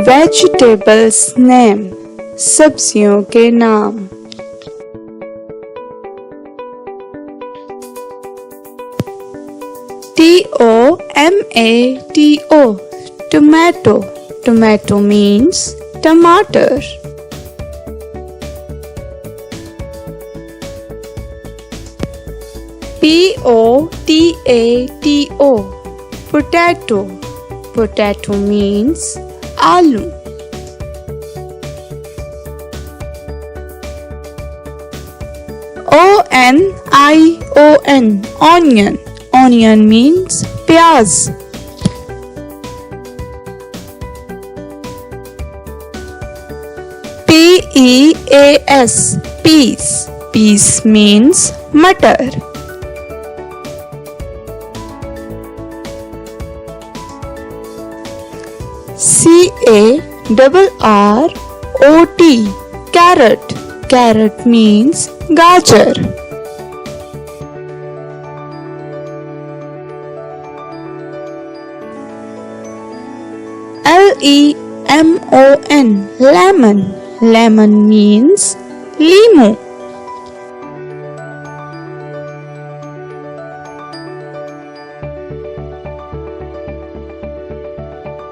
Vegetables name, सब्जियों के नाम। Tomato, tomato. Tomato means tomato. Potato, potato. Potato means aloo. Onion, onion. Onion means pyaz. Peas, peas. Peas means matar. Carrot, carrot. Carrot means gajar. Lemon, lemon. Lemon means limu.